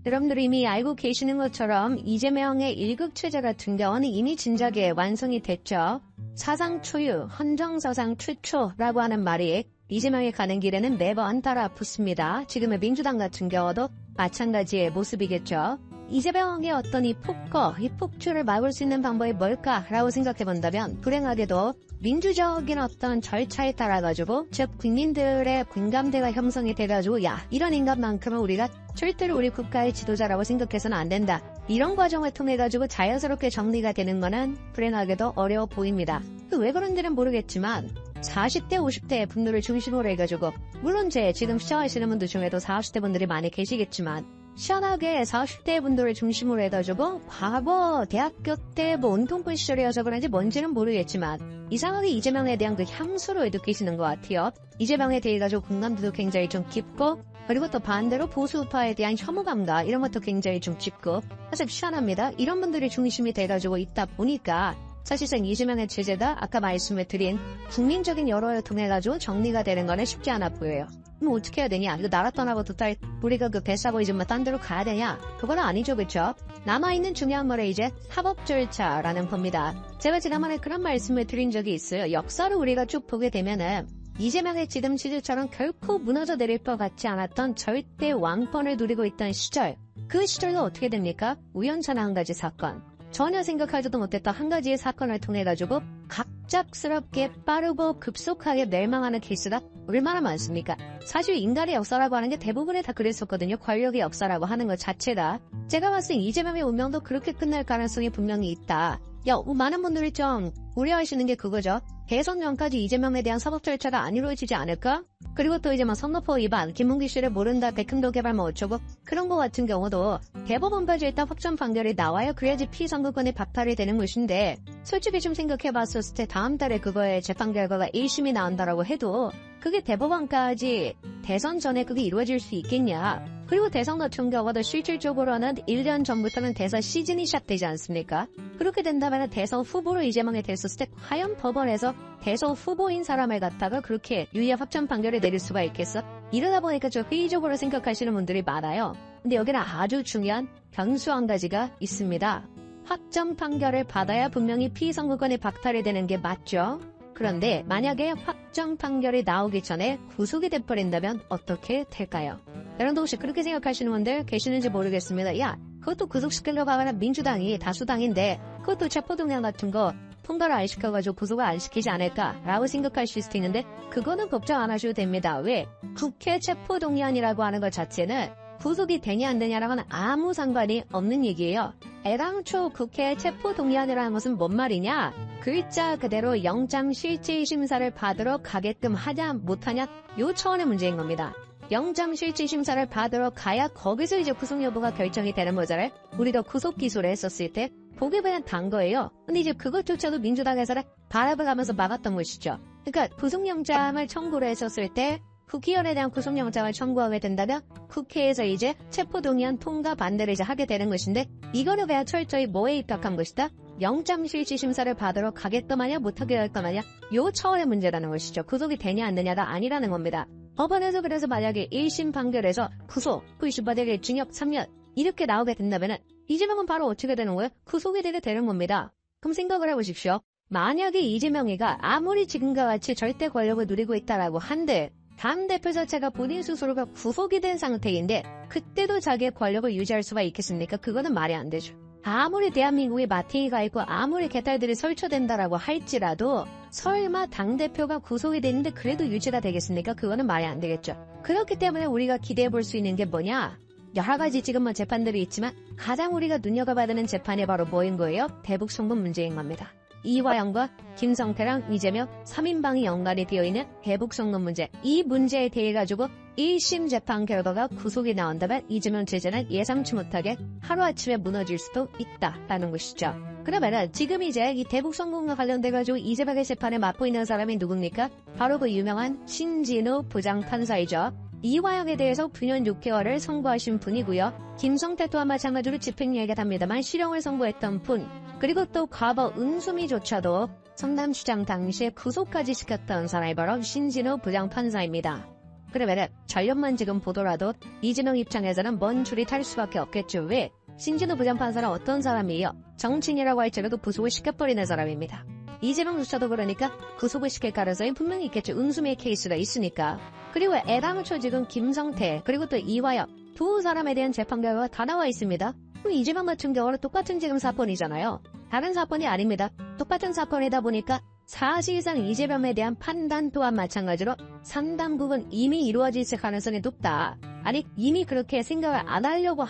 여러분들이 이미 알고 계시는 것처럼 이재명의 1급 체제 같은 경우는 이미 진작에 완성이 됐죠. 사상 초유, 헌정사상 최초라고 하는 말이 이재명이 가는 길에는 매번 따라 붙습니다. 지금의 민주당 같은 경우도 마찬가지의 모습이겠죠. 이재명의 어떤 이 폭거, 이 폭주를 막을 수 있는 방법이 뭘까라고 생각해본다면 불행하게도 민주적인 어떤 절차에 따라가지고 즉 국민들의 공감대가 형성이 돼가지고 야 이런 인간만큼은 우리가 절대로 우리 국가의 지도자라고 생각해서는 안 된다. 이런 과정을 통해가지고 자연스럽게 정리가 되는 거는 불행하게도 어려워 보입니다. 왜 그런지는 모르겠지만 40대, 50대 분들을 중심으로 해가지고 물론 지금 시청하시는 분들 중에도 40대 분들이 많이 계시겠지만 시원하게 40대 분들을 중심으로 해가지고 과거 대학교 때 운동권 시절이어서 그런지 뭔지는 모르겠지만 이상하게 이재명에 대한 그 향수를 느끼시는 것 같아요. 이재명에 대해 가지고 공감대도 굉장히 좀 깊고 그리고 또 반대로 보수우파에 대한 혐오감과 이런 것도 굉장히 좀 깊고 사실 시원합니다. 이런 분들이 중심이 돼가지고 있다 보니까 사실상 이재명의 체제가 아까 말씀을 드린 국민적인 여론을 통해가지고 정리가 되는 거는 쉽지 않아 보여요. 그럼 어떻게 해야 되냐? 이거 나라 떠나고 도tal 우리가 그 배싸보이지만 딴 데로 가야 되냐? 그건 아니죠, 그쵸? 남아있는 중요한 거는 이제 사법 절차라는 겁니다. 제가 지난번에 그런 말씀을 드린 적이 있어요. 역사를 우리가 쭉 보게 되면은 이재명의 지금 시절처럼 결코 무너져 내릴 것 같지 않았던 절대 왕권을 누리고 있던 시절. 그 시절도 어떻게 됩니까? 우연찮아 한 가지 사건. 전혀 생각하지도 못했던 한 가지의 사건을 통해가지고 갑작스럽게 빠르고 급속하게 멸망하는 케이스가 얼마나 많습니까? 사실 인간의 역사라고 하는 게 대부분에 다 그랬었거든요. 권력의 역사라고 하는 것 자체가. 제가 봤을 때 이재명의 운명도 그렇게 끝날 가능성이 분명히 있다. 많은 분들이 좀 우려하시는 게 그거죠. 대선 전까지 이재명에 대한 사법 절차가 안 이루어지지 않을까? 그리고 또 이제 선거법 위반, 김문기 씨를 모른다, 백흠도 개발 어쩌고 그런 거 같은 경우도 대법원까지 일단 확정 판결이 나와요. 그래야지 피선거권이 박탈이 되는 것인데 솔직히 좀 생각해봤었을 때 다음 달에 그거의 재판 결과가 1심이 나온다라고 해도 그게 대법원까지 대선 전에 그게 이루어질 수 있겠냐? 그리고 대선 같은 경우도 실질적으로는 1년 전부터는 대선 시즌이 시작되지 않습니까? 그렇게 된다면 대선 후보로 이재명이 됐었을 때 과연 법원에서 대선 후보인 사람을 갖다가 그렇게 유죄 확정 판결을 내릴 수가 있겠어? 이러다 보니까 좀 회의적으로 생각하시는 분들이 많아요. 근데 여기는 아주 중요한 변수 한 가지가 있습니다. 확정 판결을 받아야 분명히 피선거권이 박탈이 되는 게 맞죠? 그런데 만약에 확정 판결이 나오기 전에 구속이 돼버린다면 어떻게 될까요? 여러분도 혹시 그렇게 생각하시는 분들 계시는지 모르겠습니다. 야, 그것도 구속시키려고 하면 민주당이 다수당인데 그것도 체포동의안 같은 거 통과를 안 시켜가지고 구속을 안 시키지 않을까라고 생각하실 수도 있는데 그거는 걱정 안 하셔도 됩니다. 왜? 국회 체포동의안이라고 하는 것 자체는 구속이 되냐 안 되냐랑은 아무 상관이 없는 얘기예요. 애당초 국회 체포동의안이라는 것은 뭔 말이냐? 글자 그대로 영장실질심사를 받으러 가게끔 하냐 못하냐 요 차원의 문제인 겁니다. 영장실질심사를 받으러 가야 거기서 이제 구속 여부가 결정이 되는 거잖아요. 우리도 구속 기소를 했었을 때 보기에는 단 거예요. 근데 이제 그것조차도 민주당에서는 바라보면서 막았던 것이죠. 그러니까 구속영장을 청구를 했었을 때 국회의원에 대한 구속영장을 청구하게 된다면 국회에서 이제 체포동의안 통과 반대를 이제 하게 되는 것인데 이거를 왜 철저히 뭐에 입각한 것이다? 영장실질심사를 받으러 가겠다마냐 못하게 할까마냐 요 차원의 문제라는 것이죠. 구속이 되냐 안 되냐가 아니라는 겁니다. 법원에서 그래서 만약에 1심 판결에서 구속, 구의심받에게 징역 3년 이렇게 나오게 된다면 이재명은 바로 어떻게 되는 거예요? 구속이 되게 되는 겁니다. 그럼 생각을 해보십시오. 만약에 이재명이가 아무리 지금과 같이 절대 권력을 누리고 있다라고 한들 당대표 자체가 본인 스스로가 구속이 된 상태인데 그때도 자기의 권력을 유지할 수가 있겠습니까? 그거는 말이 안 되죠. 아무리 대한민국에 마팅이가 있고 아무리 개딸들이 설쳐된다라고 할지라도 설마 당대표가 구속이 됐는데 그래도 유지가 되겠습니까? 그거는 말이 안 되겠죠. 그렇기 때문에 우리가 기대해 볼 수 있는 게 뭐냐? 여러 가지 지금 재판들이 있지만 가장 우리가 눈여겨봐야 되는 재판이 바로 뭐인 거예요? 대북 송금 문제인 겁니다. 이화영과 김성태랑 이재명 3인방이 연관이 되어있는 대북 송금 문제. 이 문제에 대해 가지고 1심 재판 결과가 구속이 나온다면 이재명 체제는 예상치 못하게 하루아침에 무너질 수도 있다라는 것이죠. 그러면은 지금 이제 이 대북 송금과 관련돼가지고 이재명의 재판에 맡고 있는 사람이 누굽니까? 바로 그 유명한 신진우 부장판사이죠. 이화영에 대해서 9년 6개월을 선고하신 분이고요. 김성태 또한 마찬가지로 집행유예가 답니다만 실형을 선고했던 분. 그리고 또 과거 은수미조차도 성남시장 당시에 구속까지 시켰던 사람이 바로 신진우 부장판사입니다. 그러면 전력만 지금 보더라도 이재명 입장에서는 먼 줄이 탈 수밖에 없겠죠. 왜? 신진우 부장판사는 어떤 사람이에요? 정치인이라고 할지라도 구속을 시켜버리는 사람입니다. 이재명조차도 그러니까 구속을 시킬 가능성이 분명히 있겠죠. 응수미의 케이스가 있으니까. 그리고 애당초 지금 김성태 그리고 또 이화영 두 사람에 대한 재판 결과가 다 나와 있습니다. 그럼 이재명 같은 경우는 똑같은 지금 사건이잖아요. 다른 사건이 아닙니다. 똑같은 사건이다 보니까 사실상 이재명에 대한 판단 또한 마찬가지로 상당 부분 이미 이루어질 가능성이 높다. 아니 이미 그렇게 생각을 안 하려고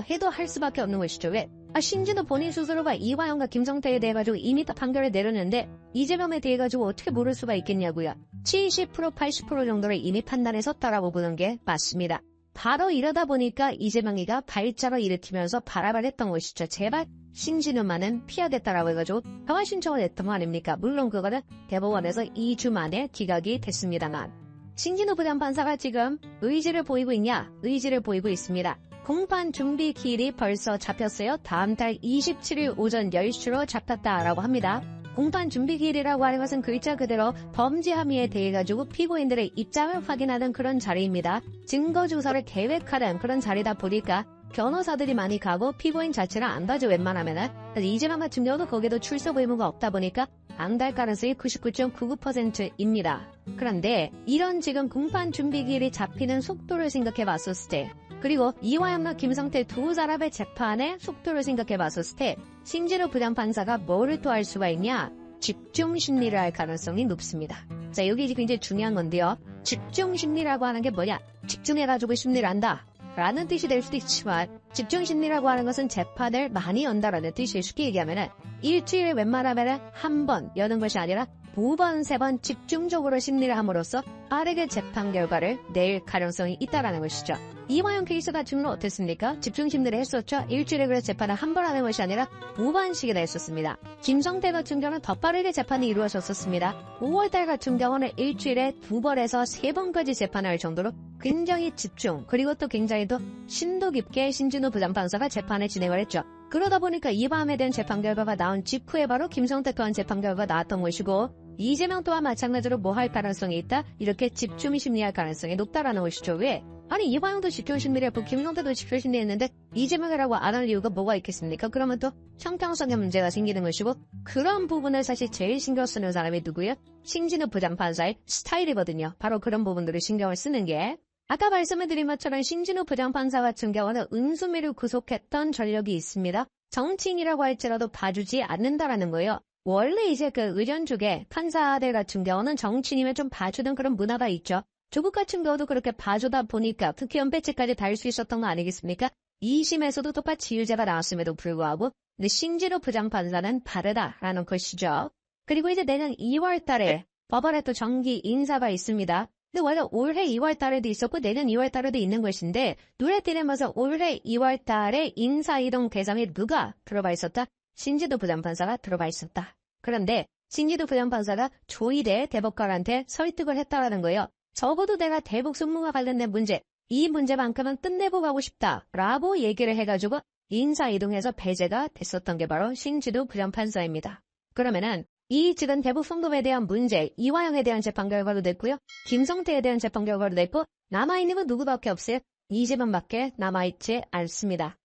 해도 할 수밖에 없는 것이죠. 왜? 신진우 본인 스스로가 이화영과 김성태에 대해 가지고 이미 다 판결을 내렸는데 이재명에 대해 가지고 어떻게 모를 수가 있겠냐고요. 70% 80% 정도를 이미 판단에 섰다라고 보는 게 맞습니다. 바로 이러다 보니까 이재명이가 발작을 일으키면서 발악을 했던 것이죠. 제발 신진우만은 피하겠다라고 해가지고 평화 신청을 했던 거 아닙니까? 물론 그거는 대법원에서 2주 만에 기각이 됐습니다만 신진우 부장판사가 지금 의지를 보이고 있냐? 의지를 보이고 있습니다. 공판 준비 기일이 벌써 잡혔어요. 다음 달 27일 오전 10시로 잡혔다라고 합니다. 공판 준비 기일이라고 하는 것은 글자 그대로 범죄 혐의에 대해 가지고 피고인들의 입장을 확인하는 그런 자리입니다. 증거 조사를 계획하는 그런 자리다 보니까 변호사들이 많이 가고 피고인 자체를 안 봐줘 웬만하면은. 이재명 같은 경우도 거기도 출석 의무가 없다 보니까 안 갈 가능성이 99.99%입니다. 그런데 이런 지금 공판 준비 기일이 잡히는 속도를 생각해 봤었을 때 그리고 이화영과 김성태 두 사람의 재판의 속도를 생각해 봤었을 때 신진우 부장판사가 뭐를 또 할 수가 있냐? 집중 심리를 할 가능성이 높습니다. 자, 여기 굉장히 중요한 건데요. 집중 심리라고 하는 게 뭐냐? 집중해가지고 심리를 한다. 라는 뜻이 될 수도 있지만 집중 심리라고 하는 것은 재판을 많이 연다라는 뜻이 쉽게 얘기하면은 일주일에 웬만하면은 한 번 여는 것이 아니라 두 번, 세 번 집중적으로 심리를 함으로써 빠르게 재판 결과를 낼 가능성이 있다라는 것이죠. 이화영 케이스 같은 경우는 어땠습니까? 집중 심리를 했었죠. 일주일에 그래서 재판을 한 번 하는 것이 아니라 두 번씩이나 했었습니다. 김성태 같은 경우는 더 빠르게 재판이 이루어졌었습니다. 5월달 같은 경우는 일주일에 두 번에서 세 번까지 재판을 할 정도로 굉장히 집중 그리고 또 굉장히 또 심도 깊게 신진우 부장판사가 재판을 진행을 했죠. 그러다 보니까 이 밤에 대한 재판 결과가 나온 직후에 바로 김성태 또한 재판 결과가 나왔던 것이고 이재명 또한 마찬가지로 뭐 할 가능성이 있다? 이렇게 집중 심리할 가능성이 높다라는 것이죠. 왜? 아니 이화영도 집중 심리했고 김성태도 집중 심리했는데 이재명이라고 안 할 이유가 뭐가 있겠습니까? 그러면 또 형평성의 문제가 생기는 것이고 그런 부분을 사실 제일 신경 쓰는 사람이 누구예요? 신진우 부장판사의 스타일이거든요. 바로 그런 부분들을 신경을 쓰는 게 아까 말씀드린 것처럼 신진우 부장판사 같은 경우는 은수미를 구속했던 전력이 있습니다. 정치인이라고 할지라도 봐주지 않는다라는 거예요. 원래 이제 그 의견 쪽에 판사들 같은 경우는 정치인이면 좀 봐주는 그런 문화가 있죠. 조국 같은 경우도 그렇게 봐주다 보니까 특혜연배치까지 달 수 있었던 거 아니겠습니까? 2심에서도 똑같이 유죄가 나왔음에도 불구하고 근데 신진우 부장판사는 다르다라는 것이죠. 그리고 이제 내년 2월 달에 법원에 또 정기 인사가 있습니다. 근데 원래 올해 2월 달에도 있었고 내년 2월 달에도 있는 것인데 눈에 띄면서 올해 2월 달에 인사이동 대상에 누가 들어가 있었다? 신진우 부장판사가 들어가 있었다. 그런데 신진우 부장판사가 조희대 대법관한테 설득을 했다라는 거예요. 적어도 내가 대북 승무와 관련된 문제, 이 문제만큼은 끝내고 가고 싶다라고 얘기를 해가지고 인사이동해서 배제가 됐었던 게 바로 신진우 부장판사입니다. 그러면은 이 지금 대북 송금에 대한 문제, 이화영에 대한 재판 결과도 됐고요. 김성태에 대한 재판 결과도 됐고 남아있는 건 누구밖에 없어요? 이재명밖에 남아있지 않습니다.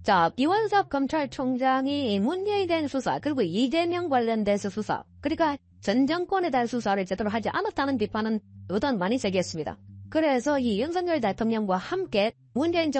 자, 이원석 검찰총장이 문재인에 대한 수사, 그리고 이재명 관련돼서 수사, 그러니까 전 정권에 대한 수사를 제대로 하지 않았다는 비판은 여전 많이 제기했습니다. 그래서 이 윤석열 대통령과 함께 문재인 정부